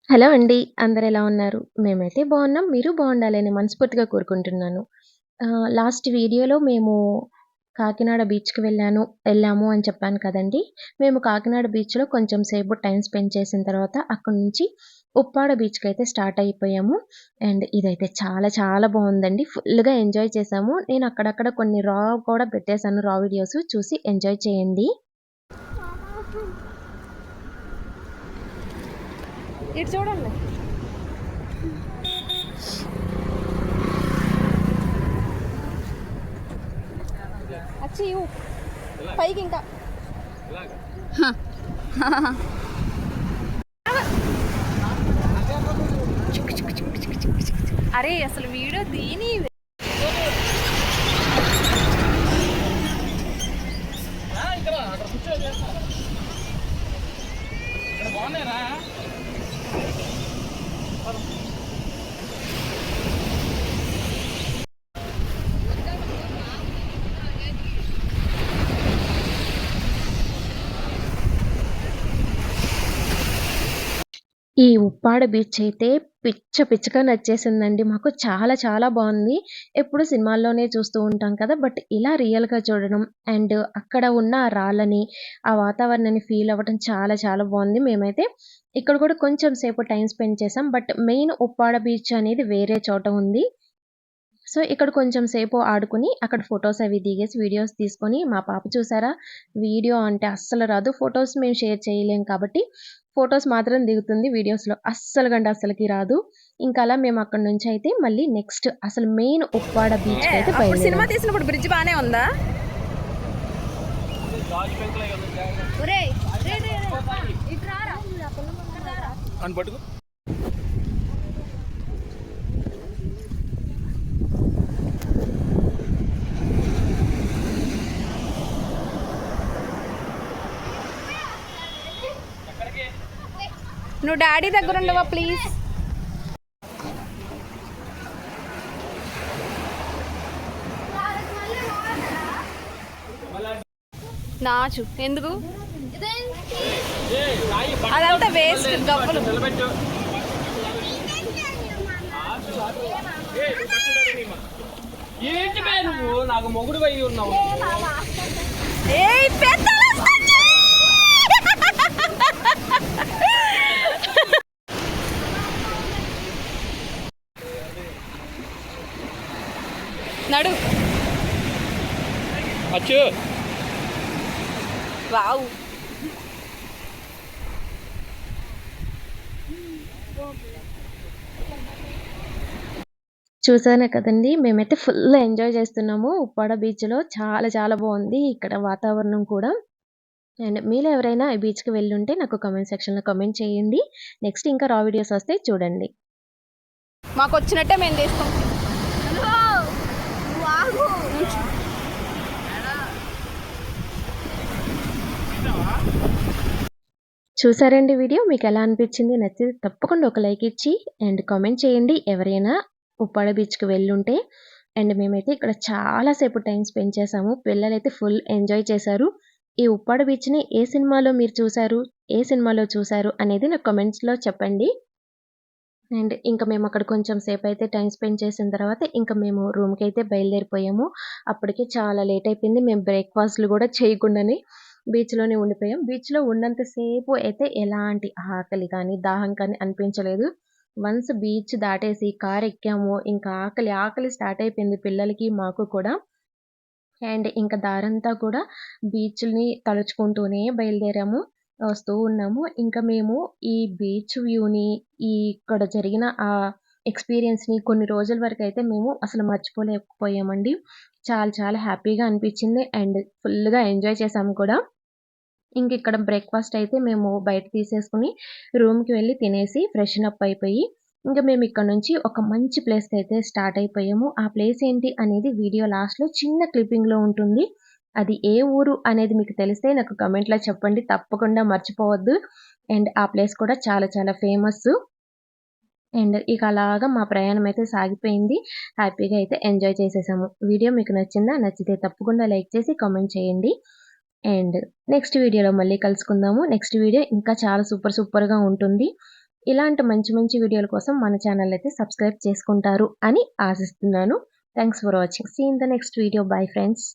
Hello అండి. అందరెలా ఉన్నారు? మేమైతే బావున్నాం. మీరు బావుండాలని మనస్ఫూర్తిగా కోరుకుంటున్నాను. లాస్ట్ వీడియోలో మేము కాకినాడ బీచ్‌కి ఎళ్ళాము అని చెప్పాను కదండీ! మేము కాకినాడ బీచ్‌లో కొంచెం సేపు టైమ్ స్పెండ్ చేసిన తర్వాత అక్కడి నుంచి ఉప్పాడ బీచ్‌కైతే స్టార్ట్ అయిపోయాము. అండ్ ఇదైతే చాలా చాలా బావుందండి. ఫుల్‌గా ఎంజాయ్ చేశాము. నేను అక్కడక్కడ కొన్ని కూడా పెట్టేసాను వీడియోస్ చూసి ఎంజాయ్ చేయండి. ఇటు చూడండి. వచ్చి పైకి ఇంకా అరే అసలు వీడియో దీని ఈ ఉప్పాడ బీచ్ అయితే పిచ్చగా నచ్చేసిందండి మాకు. చాలా చాలా బావుంది. ఎప్పుడు సినిమాల్లోనే చూస్తూ ఉంటాం కదా! బట్ ఇలా రియల్‌గా చూడడం అండ్ అక్కడ ఉన్న ఆ రాళ్ళని, ఆ వాతావరణాన్ని ఫీల్ అవ్వడం చాలా చాలా బావుంది. మేమైతే ఇక్కడ కూడా కొంచెం సేపు టైమ్ స్పెండ్ చేసాం. బట్ మెయిన్ ఉప్పాడ బీచ్ అనేది వేరే చోట ఉంది. సో, ఇక్కడ కొంచెం సేపు ఆడుకొని, అక్కడ ఫోటోస్ అవి దిగేసి, వీడియోస్ తీసుకొని, మా పాప చూసారా వీడియో అంటే అస్సలు రాదు. ఫోటోస్ మేము షేర్ చేయలేం కాబట్టి, ఫోటోస్ మాత్రం దిగుతుంది. వీడియోస్‌లో అస్సలకి రాదు. ఇంకా అలా మేము అక్కడి నుంచయితే మళ్ళీ నెక్స్ట్ అసలు మెయిన్ ఉప్పాడ బీచ్‌కయితే అప్పుడు సినిమా బయలుదేరాం. తీసినప్పుడు బ్రిడ్జ్ బానే ఉందా? అని పట్టుకో. నువ్వు డాడీ దగ్గర ఉండవా ప్లీజ్? నాచు ఎందుకు అదంతా వేస్ట్ గవ్వలు. ఏంటి బే నువ్వు నాకు మొగుడు అయి ఉన్నావు. నడు అచ్చు వావ్. చూసానే కదండీ! మేమైతే ఫుల్ ఎంజాయ్ చేస్తున్నాము. ఉప్పాడ బీచ్‌లో చాలా చాలా బావుంది. ఇక్కడ వాతావరణం కూడా. అండ్ మీలో ఎవరైనా ఈ బీచ్‌కి వెళ్ళుంటే నాకు కామెంట్ సెక్షన్‌లో కామెంట్ చేయండి. నెక్స్ట్ ఇంకా వీడియోస్ వస్తాయి చూడండి. మాకు వచ్చినట్టే మేము తీస్తాం. చూసారండి వీడియో? మీకెలా అనిపించింది? నచ్చితే తప్పకుండా ఒక లైక్ ఇచ్చి అండ్ కామెంట్ చేయండి. ఎవరైనా ఉప్పాడ బీచ్‌కి వెళ్ళుంటే. అండ్ మేమైతే ఇక్కడ చాలా సేపు టైమ్ స్పెండ్ చేశాము. పిల్లలైతే ఫుల్ ఎంజాయ్ చేశారు. ఈ ఉప్పాడ బీచ్‌ని ఏ సినిమాలో మీరు చూసారు? ఏ సినిమాలో చూసారు? అనేది నాకు కామెంట్స్‌లో చెప్పండి. అండ్ ఇంకా మేము అక్కడ కొంచెం సేపయితే టైమ్ స్పెండ్ చేసిన తర్వాత ఇంకా మేము రూమ్‌కైతే బయలుదేరిపోయాము. అప్పటికే చాలా లేట్ అయిపోయింది. మేము బ్రేక్‌ఫాస్ట్‌లు గూడా చేయకుండానే బీచ్‌లోనే ఉండిపోయాం. బీచ్‌లో ఉన్నంత సేపు అయితే ఎలాంటి ఆకలి కానీ, దాహం కానీ అనిపించలేదు. వన్స్ బీచ్ దాటేసి కారెక్కామో ఇంకా ఆకలి స్టార్ట్ అయిపోయింది పిల్లలకి, మాకు కూడా. అండ్ ఇంకా దారంతా కూడా బీచ్‌ని తలుచుకుంటూనే బయలుదేరాము. వస్తూ ఉన్నాము. ఇంకా మేము ఈ బీచ్ వ్యూని, ఇక్కడ జరిగిన ఎక్స్‌పీరియన్స్‌ని కొన్ని రోజుల వరకైతే మేము అసలు మర్చిపోలేకపోయామండి. చాలా చాలా హ్యాపీగా అనిపించింది. అండ్ ఫుల్‌గా ఎంజాయ్ చేశాము కూడా. ఇంకిక్కడ బ్రేక్‌ఫాస్ట్ అయితే మేము బయట తీసేసుకొని రూమ్‌కి వెళ్లి తినేసి ఫ్రెషన్ అప్ అయిపోయి, ఇంక మేమిక్కడి నుంచి ఒక మంచి ప్లేస్‌కైతే స్టార్ట్ అయిపోయాము. ఆ ప్లేస్ ఏంటి అనేది వీడియో లాస్ట్‌లో చిన్న క్లిప్పింగ్‌లో ఉంటుంది. అది ఏ ఊరు అనేది మీకు తెలిస్తే నాకు కామెంట్‌లో చెప్పండి. తప్పకుండా మర్చిపోవద్దు. అండ్ ఆ ప్లేస్ కూడా చాలా చాలా ఫేమస్సు. అండ్ ఇక అలాగా మా ప్రయాణం అయితే సాగిపోయింది. హ్యాపీగా అయితే ఎంజాయ్ చేసేసాము. వీడియో మీకు నచ్చిందా? నచ్చితే తప్పకుండా లైక్ చేసి కామెంట్ చేయండి. అండ్ నెక్స్ట్ వీడియోలో మళ్ళీ కలుసుకుందాము. నెక్స్ట్ వీడియో ఇంకా చాలా సూపర్‌గా ఉంటుంది. ఇలాంటి మంచి మంచి వీడియోల కోసం మన ఛానల్ అయితే సబ్స్క్రైబ్ చేసుకుంటారు అని ఆశిస్తున్నాను. Thanks for watching. See in the next video. Bye friends.